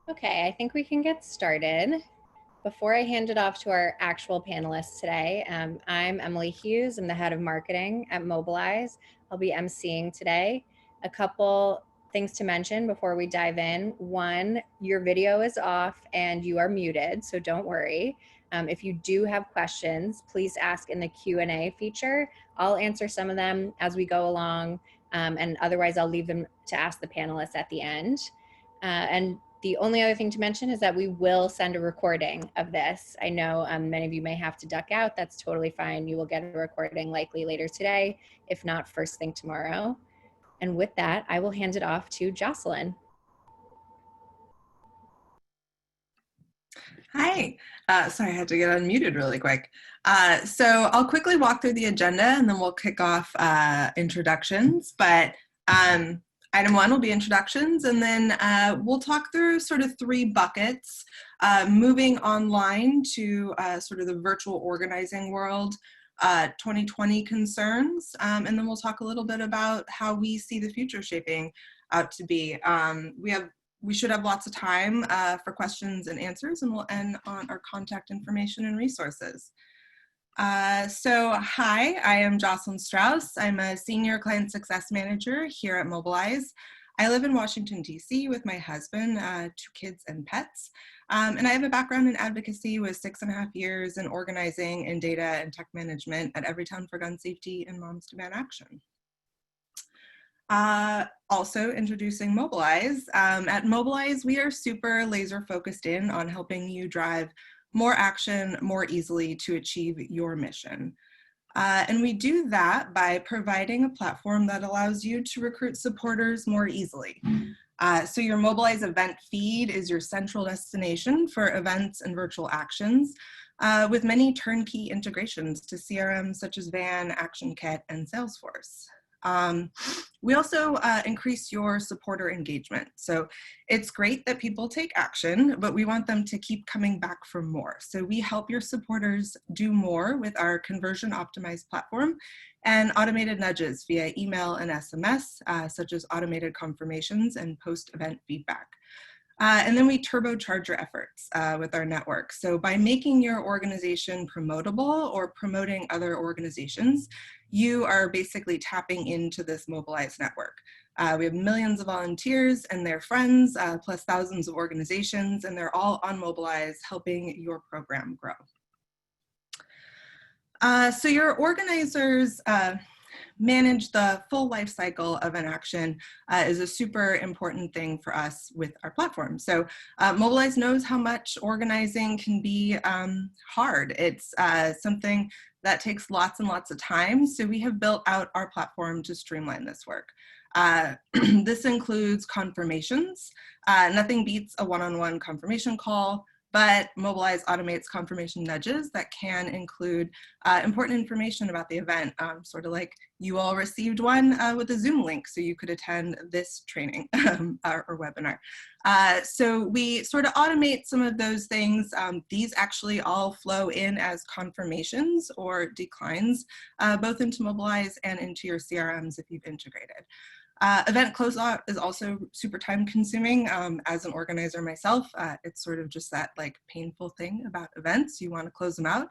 Okay, I think we can get started. Before I hand it off to our actual panelists today, I'm Emily Hughes. I'm the head of marketing at Mobilize. I'll be emceeing today. A couple things to mention before we dive in. One, your video is off and you are muted, so don't worry. If you do have questions, please ask in the Q&A feature. I'll answer some of them as we go along, and otherwise I'll leave them to ask the panelists at the end. And the only other thing to mention is that we will send a recording of this. I know many of you may have to duck out. That's totally fine. You will get a recording likely later today, if not first thing tomorrow. And with that, I will hand it off to Jocelyn. Hi. Sorry, I had to get unmuted really quick. So I'll quickly walk through the agenda and then we'll kick off introductions. But item one will be introductions, and then we'll talk through sort of three buckets, moving online to sort of the virtual organizing world, 2020 concerns, and then we'll talk a little bit about how we see the future shaping out to be. We should have lots of time for questions and answers, and we'll end on our contact information and resources. So hi, I am Jocelyn Strauss. I'm a Senior Client Success Manager here at Mobilize. I live in Washington, D.C. with my husband, 2 kids and pets. And I have a background in advocacy with 6.5 years in organizing and data and tech management at Everytown for Gun Safety and Moms Demand Action. Also introducing Mobilize. At Mobilize, we are super laser focused in on helping you drive more action more easily to achieve your mission. And we do that by providing a platform that allows you to recruit supporters more easily. So your Mobilize event feed is your central destination for events and virtual actions, with many turnkey integrations to CRMs such as Van, ActionKit, and Salesforce. We also increase your supporter engagement. So it's great that people take action, but we want them to keep coming back for more. So we help your supporters do more with our conversion optimized platform and automated nudges via email and SMS, such as automated confirmations and post-event feedback. And then we turbocharge your efforts with our network. So by making your organization promotable or promoting other organizations, you are basically tapping into this Mobilize network. We have millions of volunteers and their friends, plus thousands of organizations, and they're all on Mobilize helping your program grow. So your organizers manage the full life cycle of an action is a super important thing for us with our platform. So Mobilize knows how much organizing can be hard. It's something that takes lots and lots of time. So we have built out our platform to streamline this work. This includes confirmations. Nothing beats a one-on-one confirmation call, but Mobilize automates confirmation nudges that can include important information about the event, sort of like you all received one with a Zoom link so you could attend this training or webinar. So we sort of automate some of those things. These actually all flow in as confirmations or declines, both into Mobilize and into your CRMs if you've integrated. Event closeout is also super time consuming. As an organizer myself, it's sort of just that like painful thing about events. You want to close them out.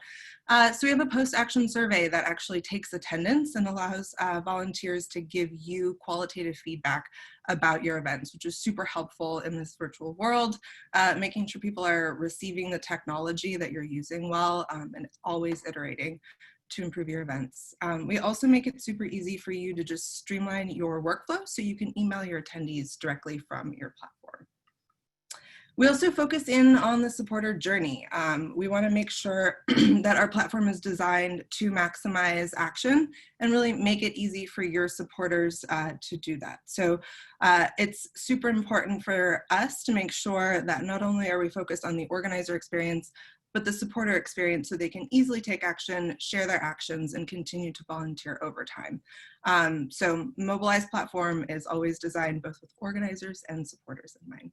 So we have a post-action survey that actually takes attendance and allows volunteers to give you qualitative feedback about your events, which is super helpful in this virtual world, making sure people are receiving the technology that you're using well, and always iterating to improve your events. We also make it super easy for you to just streamline your workflow so you can email your attendees directly from your platform. We also focus in on the supporter journey. We want to make sure that our platform is designed to maximize action and really make it easy for your supporters to do that. So it's super important for us to make sure that not only are we focused on the organizer experience, but the supporter experience so they can easily take action, share their actions, and continue to volunteer over time. So Mobilize platform is always designed both with organizers and supporters in mind.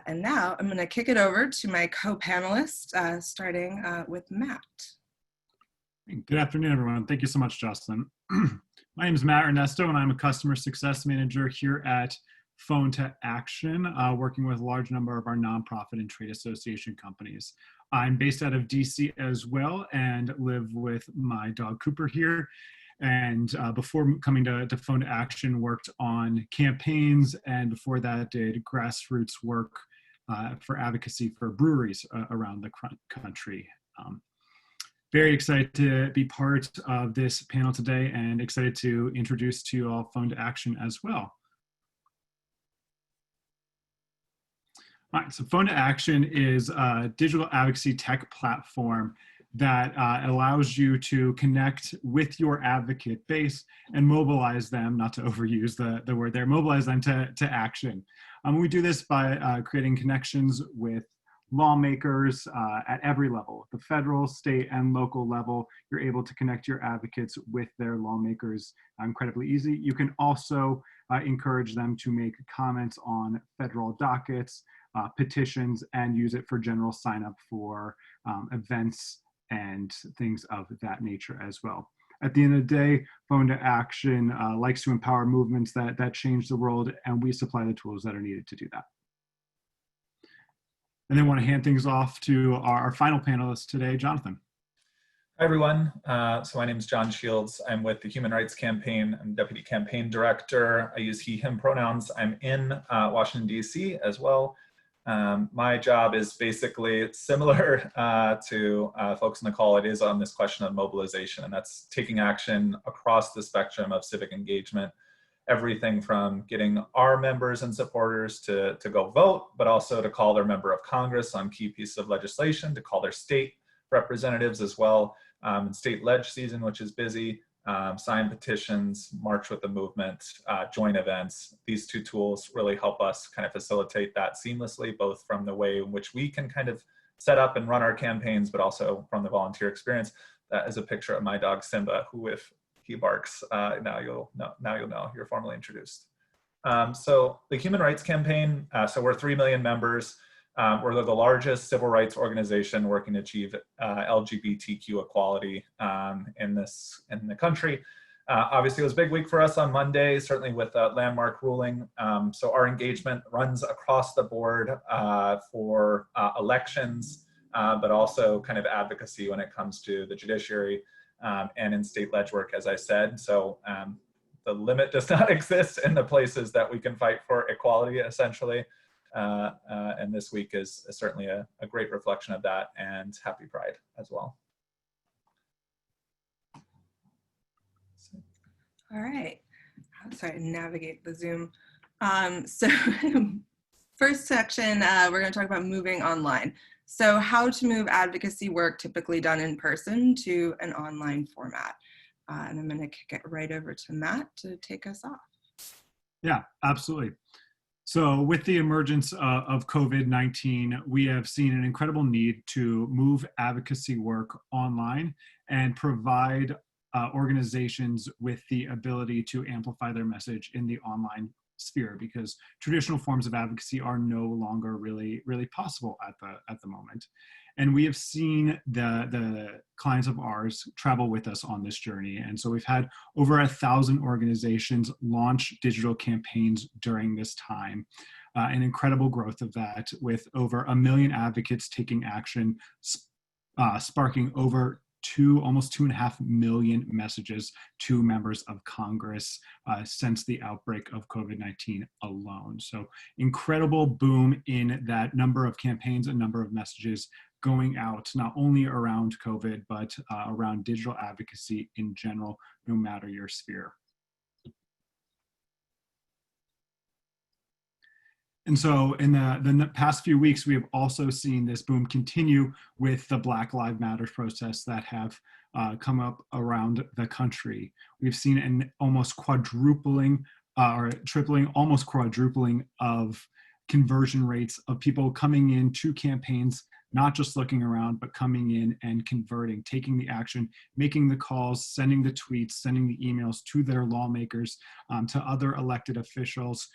And now I'm going to kick it over to my co-panelists, starting with Matt. Good afternoon, everyone. Thank you so much, Jocelyn. My name is Matt Ernesto, and I'm a customer success manager here at phone to action, working with a large number of our nonprofit and trade association companies. I'm based out of DC as well and live with my dog Cooper here. And before coming to Phone to Action, worked on campaigns, and before that did grassroots work for advocacy for breweries around the country. Very excited to be part of this panel today and excited to introduce to you all Phone to Action as well. All right, so Phone to Action is a digital advocacy tech platform that allows you to connect with your advocate base and mobilize them, not to overuse the word there, mobilize them to action. We do this by creating connections with lawmakers at every level, the federal, state, and local level. You're able to connect your advocates with their lawmakers incredibly easy. You can also encourage them to make comments on federal dockets, petitions, and use it for general sign up for events and things of that nature as well. At the end of the day, Phone to Action likes to empower movements that change the world, and we supply the tools that are needed to do that. And then want to hand things off to our final panelist today, Jonathan. Hi, everyone. So my name is John Shields. I'm with the Human Rights Campaign. I'm Deputy Campaign Director. I use he, him pronouns. I'm in Washington, D.C. as well. My job is basically similar to folks in the call. It is on this question of mobilization, and that's taking action across the spectrum of civic engagement. Everything from getting our members and supporters to go vote, but also to call their member of Congress on key pieces of legislation, to call their state representatives as well, state ledge season, which is busy, sign petitions, march with the movement, join events. These two tools really help us kind of facilitate that seamlessly, both from the way in which we can kind of set up and run our campaigns, but also from the volunteer experience. That is a picture of my dog Simba, who, if he barks, now you'll know, you're formally introduced. So the Human Rights Campaign, so we're 3 million members. We're the largest civil rights organization working to achieve LGBTQ equality in the country. Obviously, it was a big week for us on Monday, certainly with a landmark ruling. So our engagement runs across the board for elections, but also kind of advocacy when it comes to the judiciary and in state ledge work, as I said. So the limit does not exist in the places that we can fight for equality, essentially. And this week is certainly a great reflection of that, and happy Pride as well. All right. I'm sorry to navigate the Zoom. So first section, we're going to talk about moving online. So how to move advocacy work typically done in person to an online format. And I'm going to kick it right over to Matt to take us off. Yeah, absolutely. So with the emergence of COVID-19, we have seen an incredible need to move advocacy work online and provide organizations with the ability to amplify their message in the online sphere, because traditional forms of advocacy are no longer really possible at the moment. And we have seen the clients of ours travel with us on this journey. And so we've had over 1,000 organizations launch digital campaigns during this time. An incredible growth of that, with over 1 million advocates taking action, sparking over almost 2.5 million messages to members of Congress since the outbreak of COVID-19 alone. So incredible boom in that number of campaigns and number of messages going out, not only around COVID, but around digital advocacy in general, no matter your sphere. And so in the past few weeks, we have also seen this boom continue with the Black Lives Matter protests that have come up around the country. We've seen an almost quadrupling or tripling, almost quadrupling of conversion rates of people coming in to campaigns, not just looking around, but coming in and converting, taking the action, making the calls, sending the tweets, sending the emails to their lawmakers, to other elected officials,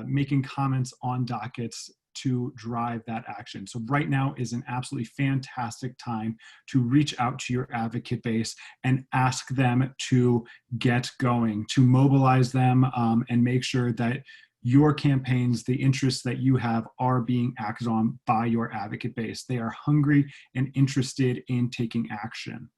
making comments on dockets to drive that action. So right now is an absolutely fantastic time to reach out to your advocate base and ask them to get going, to mobilize them and make sure that your campaigns, the interests that you have are being acted on by your advocate base. They are hungry and interested in taking action.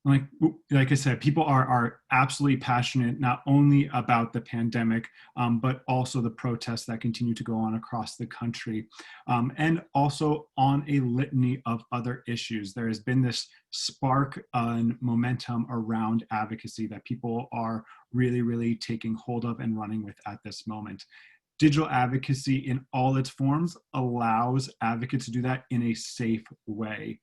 Like I said, people are absolutely passionate, not only about the pandemic, but also the protests that continue to go on across the country, and also on a litany of other issues. There has been this spark and momentum around advocacy that people are really, really taking hold of and running with at this moment. Digital advocacy in all its forms allows advocates to do that in a safe way,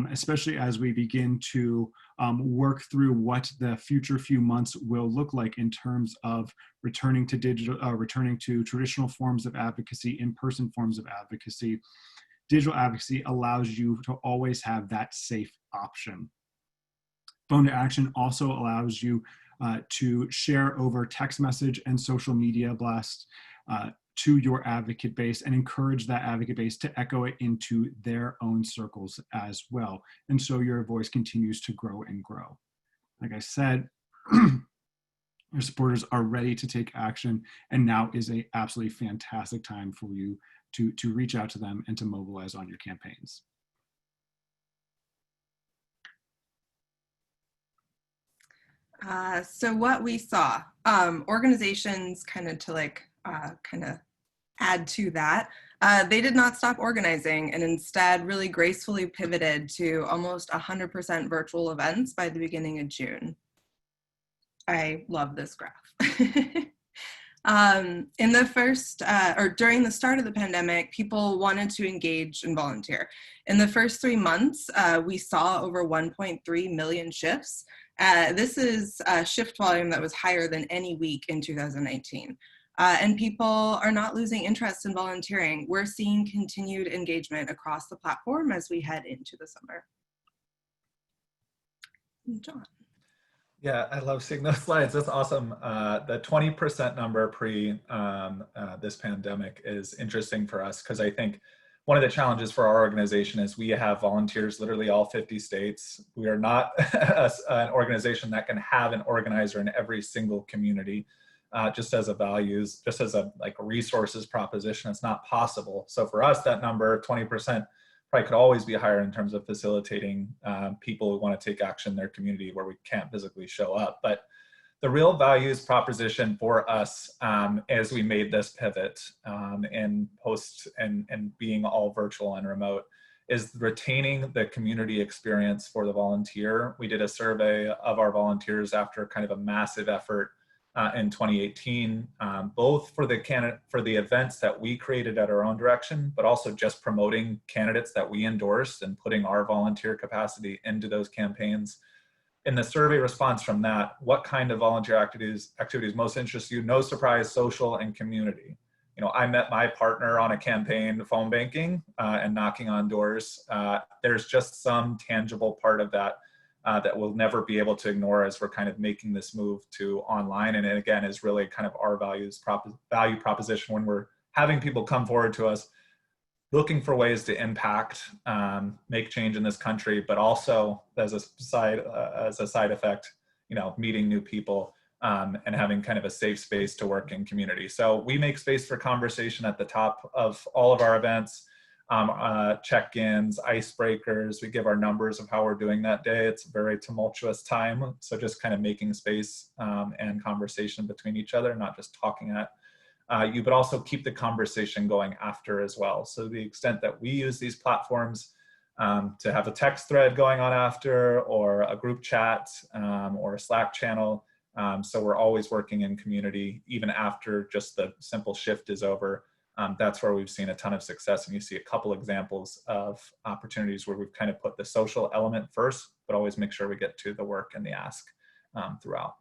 especially as we begin to work through what the future few months will look like in terms of returning to traditional forms of advocacy, in-person forms of advocacy. Digital advocacy allows you to always have that safe option. Phone to action also allows you to share over text message and social media blasts to your advocate base and encourage that advocate base to echo it into their own circles as well. And so your voice continues to grow and grow. Like I said, your supporters are ready to take action, and now is a absolutely fantastic time for you to reach out to them and to mobilize on your campaigns. So what we saw, organizations kind of add to that, they did not stop organizing and instead really gracefully pivoted to almost 100% virtual events by the beginning of June. I love this graph. In the first, or during the start of the pandemic, people wanted to engage and volunteer. In the first 3 months, we saw over 1.3 million shifts. This is a shift volume that was higher than any week in 2019. And people are not losing interest in volunteering. We're seeing continued engagement across the platform as we head into the summer. John. Yeah, I love seeing those slides. That's awesome. The 20% number pre this pandemic is interesting for us because I think one of the challenges for our organization is we have volunteers literally all 50 states. We are not an organization that can have an organizer in every single community. Just as a values, just as a resources proposition, it's not possible. So for us, that number 20% probably could always be higher in terms of facilitating people who want to take action in their community where we can't physically show up. But the real values proposition for us as we made this pivot and being all virtual and remote is retaining the community experience for the volunteer. We did a survey of our volunteers after kind of a massive effort in 2018, both for the events that we created at our own direction, but also just promoting candidates that we endorsed and putting our volunteer capacity into those campaigns. In the survey response from that, what kind of volunteer activities most interest you? No surprise, social and community. You know, I met my partner on a campaign, phone banking and knocking on doors. There's just some tangible part of that that we'll never be able to ignore as we're kind of making this move to online. And it, again, is really kind of our value proposition when we're having people come forward to us looking for ways to impact, make change in this country, but also as a side effect, you know, meeting new people and having kind of a safe space to work in community. So we make space for conversation at the top of all of our events, check-ins, icebreakers. We give our numbers of how we're doing that day. It's a very tumultuous time. So just kind of making space and conversation between each other, not just talking at you, but also keep the conversation going after as well. So the extent that we use these platforms to have a text thread going on after, or a group chat, or a Slack channel. So we're always working in community, even after just the simple shift is over. That's where we've seen a ton of success. And you see a couple examples of opportunities where we've kind of put the social element first, but always make sure we get to the work and the ask throughout.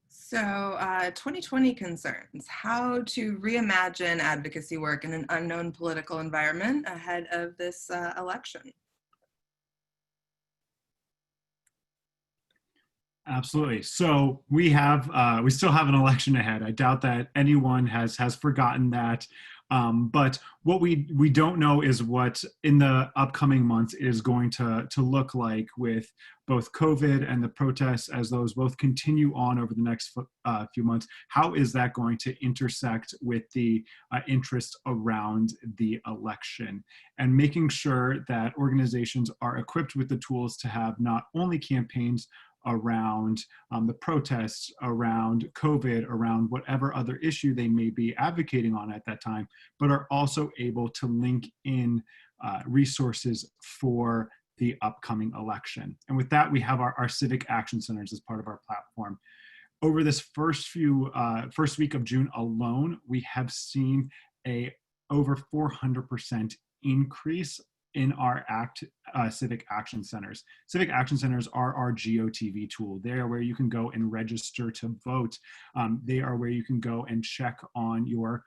So 2020 concerns, how to reimagine advocacy work in an unknown political environment ahead of this election. Absolutely. So we still have an election ahead. I doubt that anyone has forgotten that. But what we don't know is what in the upcoming months is going to look like with both COVID and the protests, as those both continue on over the next few months. How is that going to intersect with the interest around the election, and making sure that organizations are equipped with the tools to have not only campaigns around the protests, around COVID, around whatever other issue they may be advocating on at that time, but are also able to link in resources for the upcoming election. And with that, we have our civic action centers as part of our platform. Over this first week of June alone, we have seen a over 400% increase in our civic action centers. Civic action centers are our GOTV tool. They are where you can go and register to vote. They are where you can go and check on your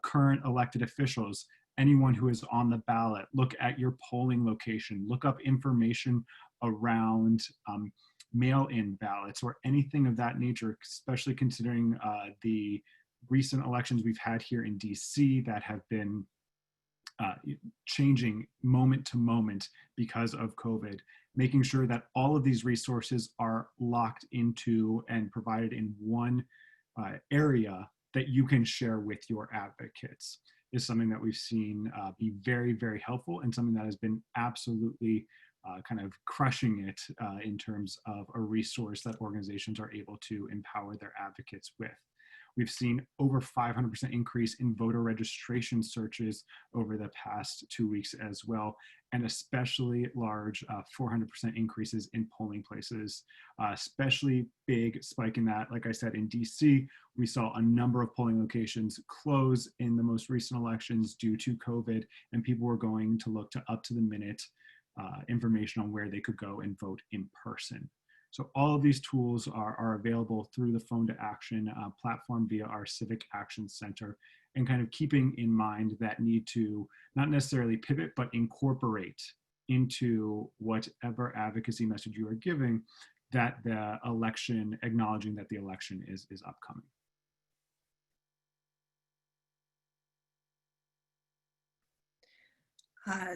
current elected officials, anyone who is on the ballot, look at your polling location, look up information around mail-in ballots or anything of that nature, especially considering the recent elections we've had here in DC that have been changing moment to moment because of COVID, making sure that all of these resources are locked into and provided in one area that you can share with your advocates is something that we've seen be very, very helpful, and something that has been absolutely kind of crushing it in terms of a resource that organizations are able to empower their advocates with. We've seen over 500% increase in voter registration searches over the past 2 weeks as well, and especially large 400% increases in polling places, especially big spike in that. Like I said, in DC, we saw a number of polling locations close in the most recent elections due to COVID, and people were going to look to up-to-the-minute information on where they could go and vote in person. So all of these tools are available through the Phone to Action platform via our Civic Action Center, and kind of keeping in mind that need to not necessarily pivot, but incorporate into whatever advocacy message you are giving that the election, acknowledging that the election is upcoming.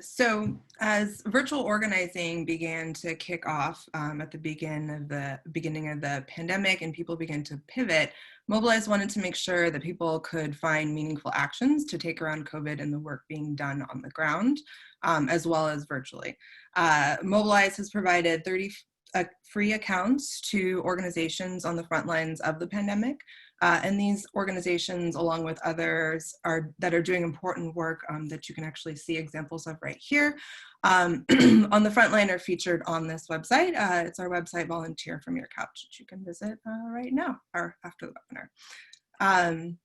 So as virtual organizing began to kick off at the beginning of the pandemic and people began to pivot, Mobilize wanted to make sure that people could find meaningful actions to take around COVID and the work being done on the ground, as well as virtually. Mobilize has provided 30 free accounts to organizations on the front lines of the pandemic. And these organizations, along with others that are doing important work that you can actually see examples of right here, on the front line, are featured on this website. It's our website, Volunteer from Your Couch, which you can visit right now or after the webinar.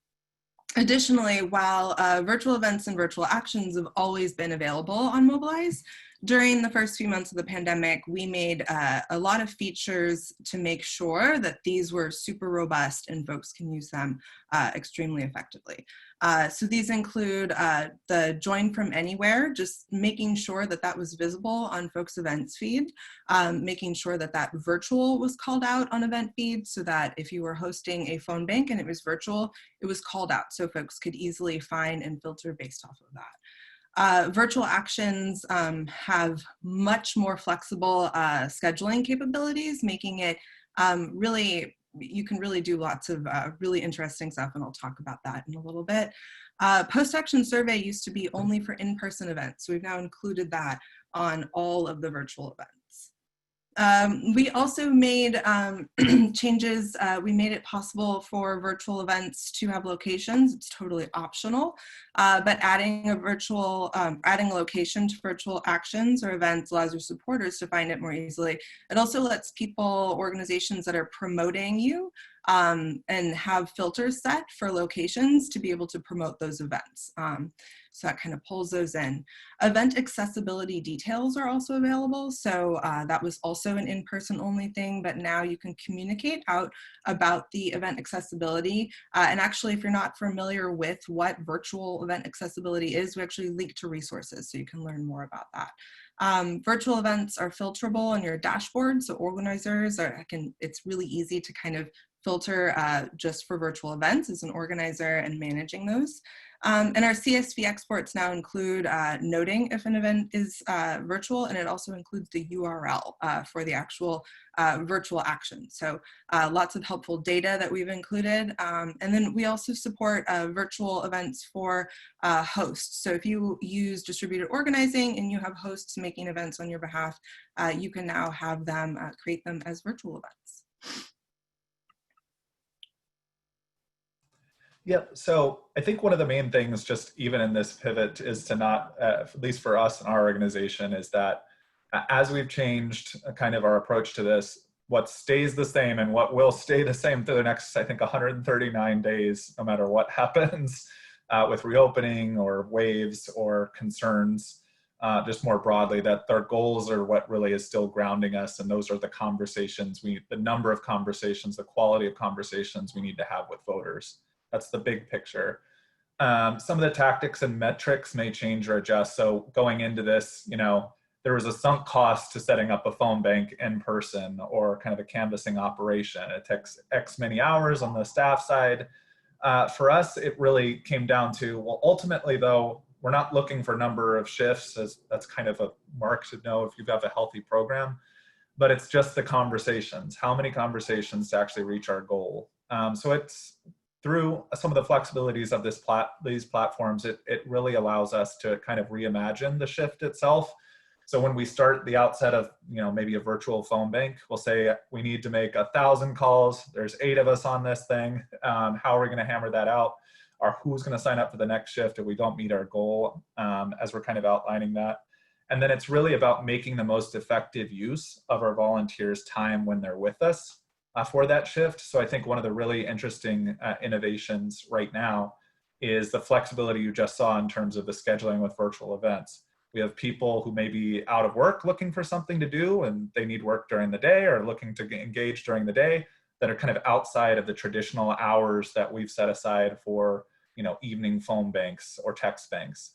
Additionally, while virtual events and virtual actions have always been available on Mobilize, during the first few months of the pandemic, we made a lot of features to make sure that these were super robust and folks can use them extremely effectively. So these include the join from anywhere, just making sure that that was visible on folks' events feed, making sure that that virtual was called out on event feed, so that if you were hosting a phone bank and it was virtual, it was called out so folks could easily find and filter based off of that. Virtual actions have much more flexible scheduling capabilities, making it really, you can really do lots of really interesting stuff, and I'll talk about that in a little bit. Post-action survey used to be only for in-person events, so we've now included that on all of the virtual events. We also made changes. We made it possible for virtual events to have locations. It's totally optional, but adding a location to virtual actions or events allows your supporters to find it more easily. It also lets people, organizations that are promoting you, and have filters set for locations to be able to promote those events. So that kind of pulls those in. Event accessibility details are also available. So that was also an in-person only thing, but now you can communicate out about the event accessibility. And actually, if you're not familiar with what virtual event accessibility is, we actually link to resources so you can learn more about that. Virtual events are filterable on your dashboard, so organizers it's really easy to kind of filter just for virtual events as an organizer and managing those. And our CSV exports now include noting if an event is virtual, and it also includes the URL for the actual virtual action. So lots of helpful data that we've included. And then we also support virtual events for hosts. So if you use distributed organizing and you have hosts making events on your behalf, you can now have them create them as virtual events. Yep. So I think one of the main things, just even in this pivot, is to not, at least for us in our organization, is that as we've changed kind of our approach to this, what stays the same and what will stay the same through the next, I think, 139 days, no matter what happens with reopening or waves or concerns, just more broadly, that their goals are what really is still grounding us. And those are the conversations, the number of conversations, the quality of conversations we need to have with voters. That's the big picture. Some of the tactics and metrics may change or adjust. So going into this, there was a sunk cost to setting up a phone bank in person or kind of a canvassing operation. It takes X many hours on the staff side. For us, it really came down to, well, ultimately though, we're not looking for number of shifts, as that's kind of a mark to know if you have a healthy program, but it's just the conversations. How many conversations to actually reach our goal? So it's, through some of the flexibilities of these platforms, it really allows us to kind of reimagine the shift itself. So when we start the outset of, maybe a virtual phone bank, we'll say we need to make 1,000 calls. There's 8 of us on this thing. How are we going to hammer that out? Or who's going to sign up for the next shift if we don't meet our goal, as we're kind of outlining that. And then it's really about making the most effective use of our volunteers' time when they're with us. For that shift. So I think one of the really interesting innovations right now is the flexibility you just saw in terms of the scheduling with virtual events. We have people who may be out of work looking for something to do and they need work during the day or looking to engage during the day that are kind of outside of the traditional hours that we've set aside for, evening phone banks or text banks.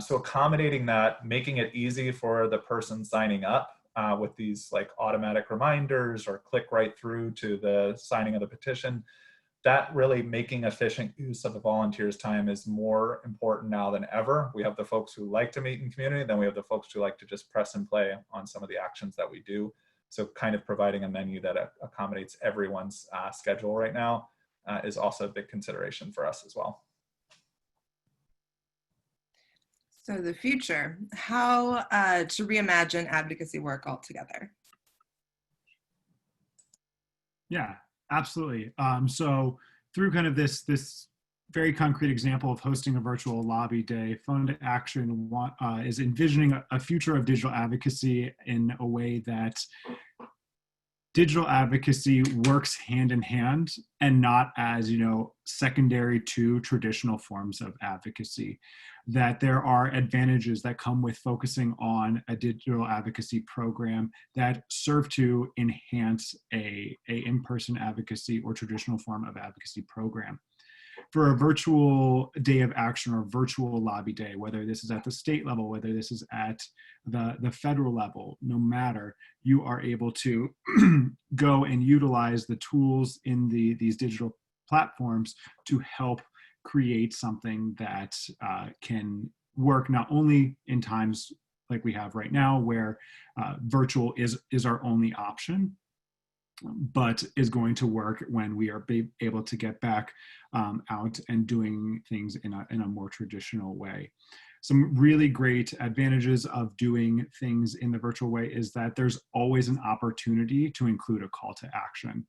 So accommodating that, making it easy for the person signing up with these like automatic reminders or click right through to the signing of the petition, that really making efficient use of the volunteers' time is more important now than ever. We have the folks who like to meet in community, then we have the folks who like to just press and play on some of the actions that we do. So kind of providing a menu that accommodates everyone's schedule right now is also a big consideration for us as well. So the future, how to reimagine advocacy work altogether? Yeah, absolutely. So through kind of this very concrete example of hosting a virtual lobby day, Fund Action is envisioning a future of digital advocacy in a way that digital advocacy works hand in hand and not as, secondary to traditional forms of advocacy. That there are advantages that come with focusing on a digital advocacy program that serve to enhance a in-person advocacy or traditional form of advocacy program. For a virtual day of action or virtual lobby day, whether this is at the state level, whether this is at the federal level, no matter, you are able to go and utilize the tools in these digital platforms to help create something that can work not only in times like we have right now where virtual is our only option, but is going to work when we are able to get back out and doing things in a more traditional way. Some really great advantages of doing things in the virtual way is that there's always an opportunity to include a call to action.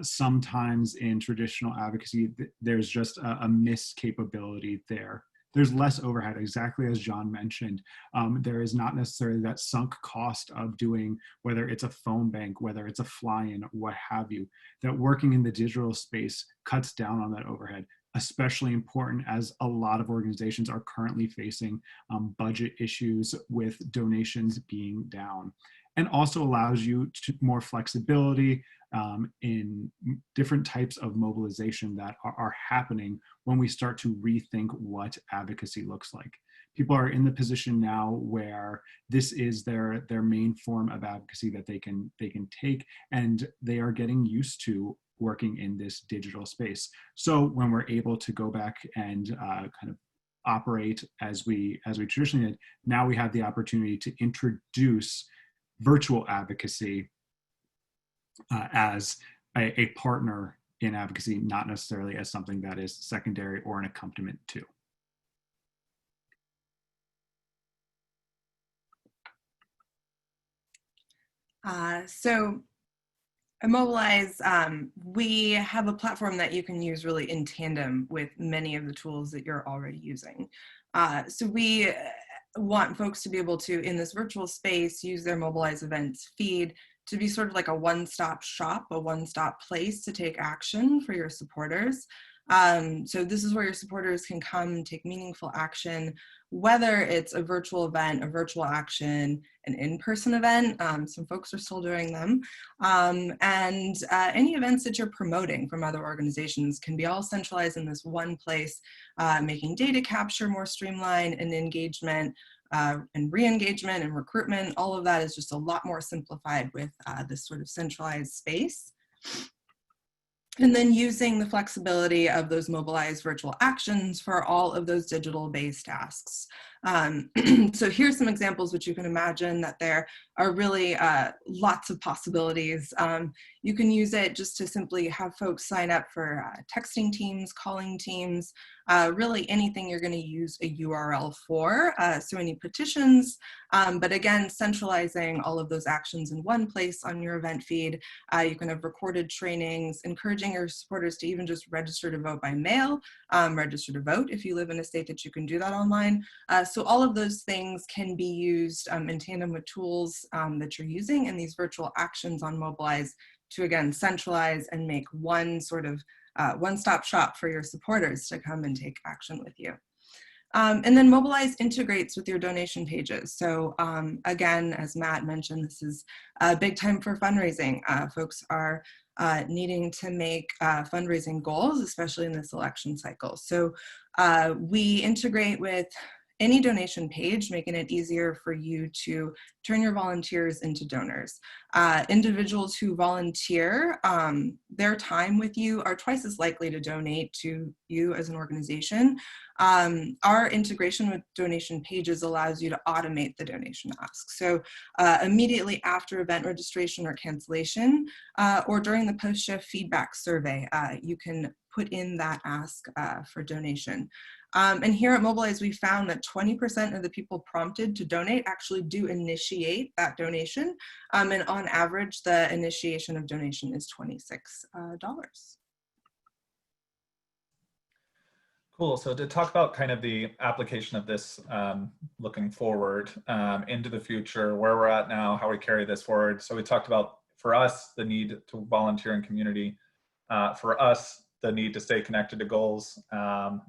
Sometimes in traditional advocacy, there's just a missed capability there. There's less overhead, exactly as John mentioned. There is not necessarily that sunk cost of doing, whether it's a phone bank, whether it's a fly-in, what have you, that working in the digital space cuts down on that overhead, especially important as a lot of organizations are currently facing budget issues with donations being down, and also allows you to more flexibility in different types of mobilization that are happening when we start to rethink what advocacy looks like. People are in the position now where this is their main form of advocacy that they can take, and they are getting used to working in this digital space. So when we're able to go back and kind of operate as we traditionally did. Now we have the opportunity to introduce virtual advocacy as a partner in advocacy, not necessarily as something that is secondary or an accompaniment to. So at Mobilize, we have a platform that you can use really in tandem with many of the tools that you're already using. So we want folks to be able to, in this virtual space, use their Mobilize events feed to be sort of like a one-stop shop, a one-stop place to take action for your supporters. So this is where your supporters can come take meaningful action, whether it's a virtual event, a virtual action, an in-person event. Some folks are still doing them. And any events that you're promoting from other organizations can be all centralized in this one place, making data capture more streamlined and engagement and re-engagement and recruitment. All of that is just a lot more simplified with this sort of centralized space. And then using the flexibility of those mobilized virtual actions for all of those digital-based tasks. So here's some examples which you can imagine that there are really lots of possibilities. You can use it just to simply have folks sign up for texting teams, calling teams, really anything you're going to use a URL for. So any petitions, but again, centralizing all of those actions in one place on your event feed. You can have recorded trainings, encouraging your supporters to even just register to vote by mail, register to vote if you live in a state that you can do that online. So all of those things can be used in tandem with tools that you're using and these virtual actions on Mobilize to, again, centralize and make one sort of one-stop shop for your supporters to come and take action with you. And then Mobilize integrates with your donation pages. So again, as Matt mentioned, this is a big time for fundraising. Folks are needing to make fundraising goals, especially in this election cycle. So we integrate with any donation page, making it easier for you to turn your volunteers into donors. Individuals who volunteer their time with you are twice as likely to donate to you as an organization. Our integration with donation pages allows you to automate the donation ask. So immediately after event registration or cancellation, or during the post-shift feedback survey, you can put in that ask for donation. And here at Mobilize, we found that 20% of the people prompted to donate actually do initiate that donation. And on average, the initiation of donation is $26. Cool. So to talk about kind of the application of this looking forward into the future, where we're at now, how we carry this forward. So we talked about, for us, the need to volunteer in community. For us, the need to stay connected to goals,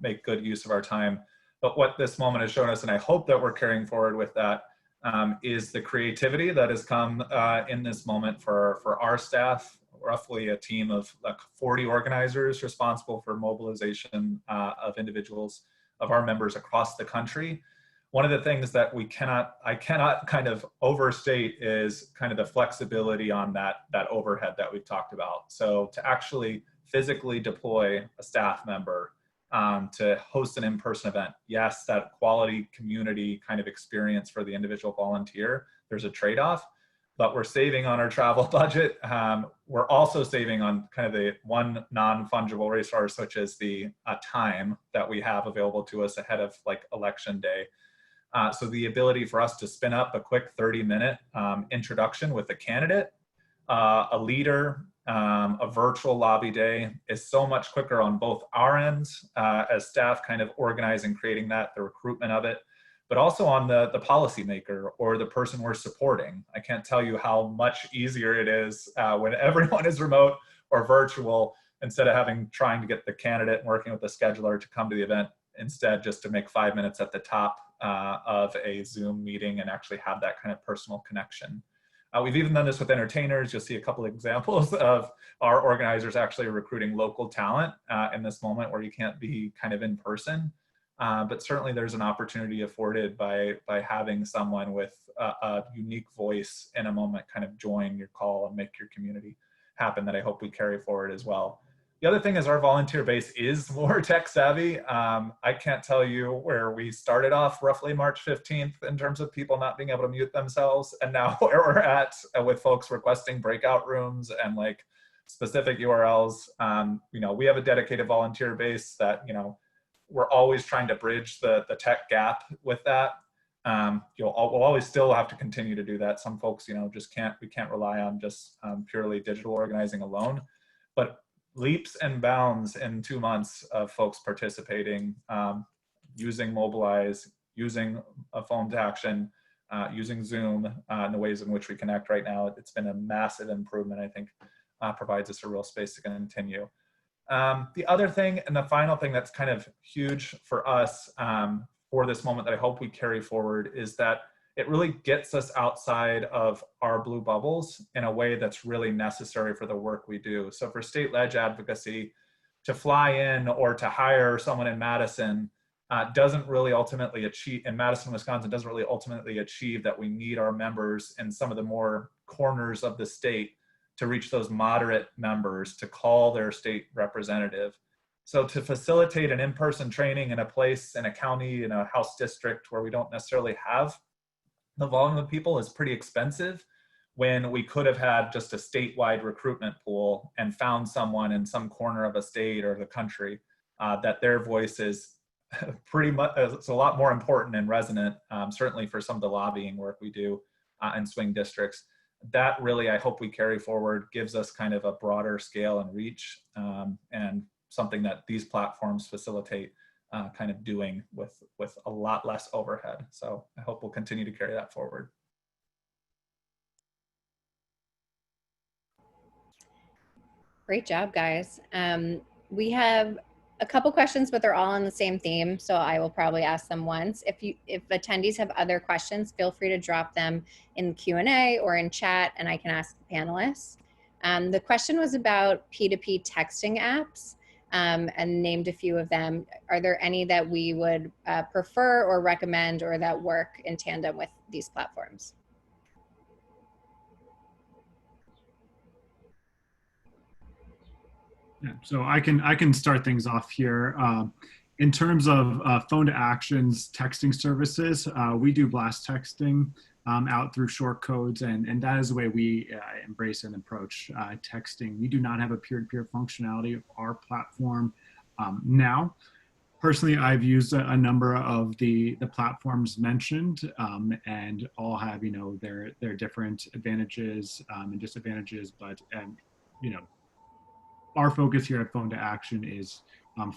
make good use of our time. But what this moment has shown us, and I hope that we're carrying forward with that, is the creativity that has come in this moment for our staff, roughly a team of like 40 organizers responsible for mobilization of individuals, of our members across the country. One of the things that I cannot kind of overstate is kind of the flexibility on that overhead that we've talked about. So to actually physically deploy a staff member to host an in-person event, yes, that quality community kind of experience for the individual volunteer, there's a trade-off, but we're saving on our travel budget. We're also saving on kind of the one non-fungible resource, which is the time that we have available to us ahead of like election day. So the ability for us to spin up a quick 30-minute introduction with a candidate, a leader, a virtual lobby day is so much quicker on both our ends as staff kind of organizing, creating that, the recruitment of it, but also on the policymaker or the person we're supporting. I can't tell you how much easier it is when everyone is remote or virtual, instead of trying to get the candidate and working with the scheduler to come to the event, instead just to make 5 minutes at the top of a Zoom meeting and actually have that kind of personal connection. We've even done this with entertainers. You'll see a couple of examples of our organizers actually recruiting local talent in this moment where you can't be kind of in person. But certainly there's an opportunity afforded by having someone with a unique voice in a moment kind of join your call and make your community happen, that I hope we carry forward as well. The other thing is our volunteer base is more tech savvy. I can't tell you where we started off roughly March 15th in terms of people not being able to mute themselves, and now where we're at with folks requesting breakout rooms and like specific URLs. You know, we have a dedicated volunteer base that, you know, we're always trying to bridge the tech gap with that. We'll always still have to continue to do that. Some folks, you know, just we can't rely on just purely digital organizing alone, but leaps and bounds in 2 months of folks participating, using Mobilize, using a phone to action, using Zoom in the ways in which we connect right now. It's been a massive improvement, I think, provides us a real space to continue. The other thing, and the final thing that's kind of huge for us for this moment that I hope we carry forward, is that it really gets us outside of our blue bubbles in a way that's really necessary for the work we do. So for state-led advocacy, to fly in or to hire someone in Madison doesn't really ultimately achieve, in Madison, Wisconsin, doesn't really ultimately achieve that we need our members in some of the more corners of the state to reach those moderate members to call their state representative. So to facilitate an in-person training in a place, in a county, in a House district where we don't necessarily have the volume of people is pretty expensive, when we could have had just a statewide recruitment pool and found someone in some corner of a state or the country that their voice is pretty much, it's a lot more important and resonant, certainly for some of the lobbying work we do in swing districts. That really, I hope we carry forward, gives us kind of a broader scale and reach, and something that these platforms facilitate kind of doing with a lot less overhead. So I hope we'll continue to carry that forward. Great job, guys. We have a couple questions, but they're all on the same theme, so I will probably ask them once. If attendees have other questions, feel free to drop them in Q&A or in chat, and I can ask the panelists. The question was about P2P texting apps, and named a few of them. Are there any that we would prefer or recommend, or that work in tandem with these platforms? Yeah, so I can start things off here. In terms of phone to actions texting services, we do blast texting out through short codes, and that is the way we embrace and approach texting. We do not have a peer-to-peer functionality of our platform now. Personally, I've used a number of the platforms mentioned, and all have, you know, their different advantages and disadvantages, but you know, our focus here at Phone to Action is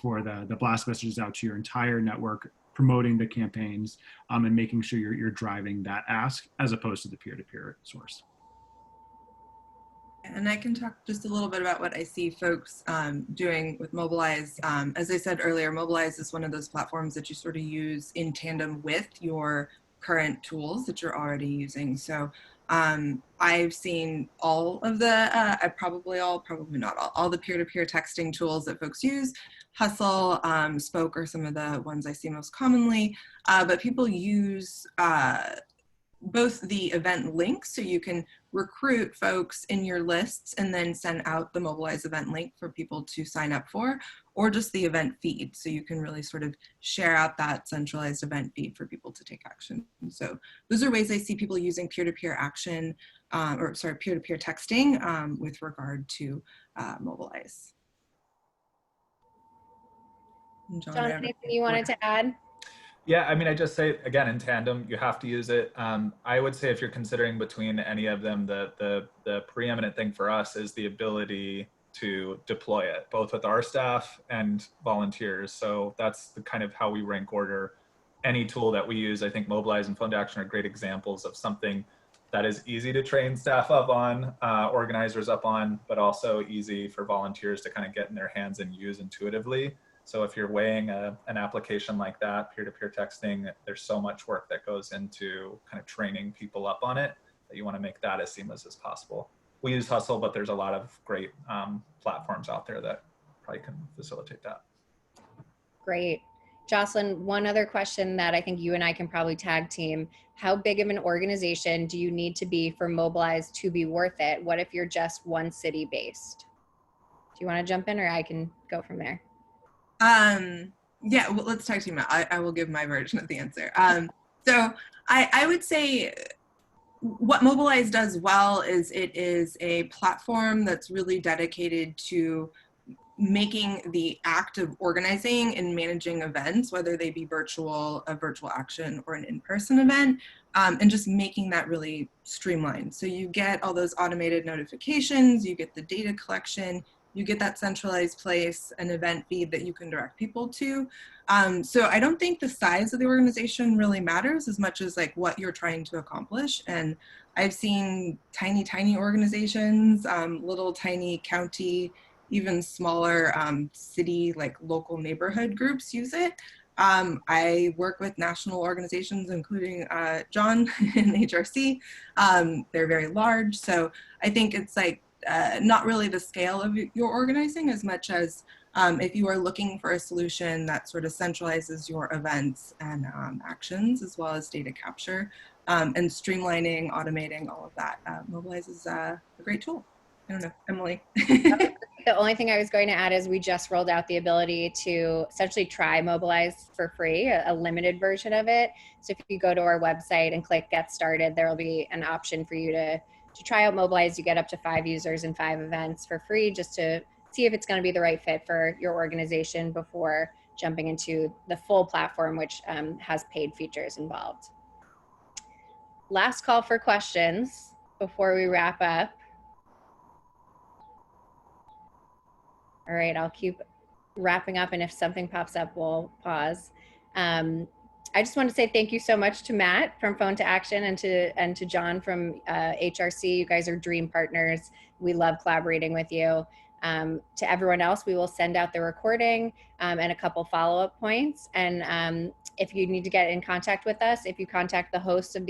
for the blast messages out to your entire network, promoting the campaigns and making sure you're driving that ask as opposed to the peer-to-peer source. And I can talk just a little bit about what I see folks doing with Mobilize. As I said earlier, Mobilize is one of those platforms that you sort of use in tandem with your current tools that you're already using. So I've seen all of the, probably not all the peer-to-peer texting tools that folks use. Hustle, Spoke are some of the ones I see most commonly, but people use both the event link, so you can recruit folks in your lists and then send out the Mobilize event link for people to sign up for, or just the event feed, so you can really sort of share out that centralized event feed for people to take action. So those are ways I see people using peer-to-peer action, peer-to-peer texting with regard to Mobilize. John, anything you wanted to add? Yeah, I mean, I just say, again, in tandem, you have to use it. I would say if you're considering between any of them, the preeminent thing for us is the ability to deploy it, both with our staff and volunteers. So that's the kind of how we rank order any tool that we use. I think Mobilize and Phone to Action are great examples of something that is easy to train staff up on, organizers up on, but also easy for volunteers to kind of get in their hands and use intuitively. So if you're weighing an application like that, peer-to-peer texting, there's so much work that goes into kind of training people up on it that you want to make that as seamless as possible. We use Hustle, but there's a lot of great platforms out there that probably can facilitate that. Great. Jocelyn, one other question that I think you and I can probably tag team. How big of an organization do you need to be for Mobilize to be worth it? What if you're just one city based? you want to jump in, or I can go from there? Yeah, well, let's talk to you about. I will give my version of the answer. So I would say what Mobilize does well is it is a platform that's really dedicated to making the act of organizing and managing events, whether they be a virtual action, or an in-person event, and just making that really streamlined. So you get all those automated notifications, you get the data collection, you get that centralized place, an event feed that you can direct people to. So I don't think the size of the organization really matters as much as like what you're trying to accomplish. And I've seen tiny organizations, little tiny county, even smaller city, like local neighborhood groups use it. I work with national organizations, including John in HRC. They're very large. So I think it's like not really the scale of your organizing as much as if you are looking for a solution that sort of centralizes your events and actions, as well as data capture and streamlining, automating all of that. Mobilize is a great tool. I don't know, Emily. The only thing I was going to add is we just rolled out the ability to essentially try Mobilize for free, a limited version of it. So if you go to our website and click Get Started, there will be an option for you to try out Mobilize. You get up to 5 users and 5 events for free, just to see if it's going to be the right fit for your organization before jumping into the full platform, which has paid features involved. Last call for questions before we wrap up. All right, I'll keep wrapping up, and if something pops up, we'll pause. I just want to say thank you so much to Matt from Phone to Action and to John from HRC. You guys are dream partners. We love collaborating with you. To everyone else, we will send out the recording and a couple follow-up points. And if you need to get in contact with us, if you contact the host of the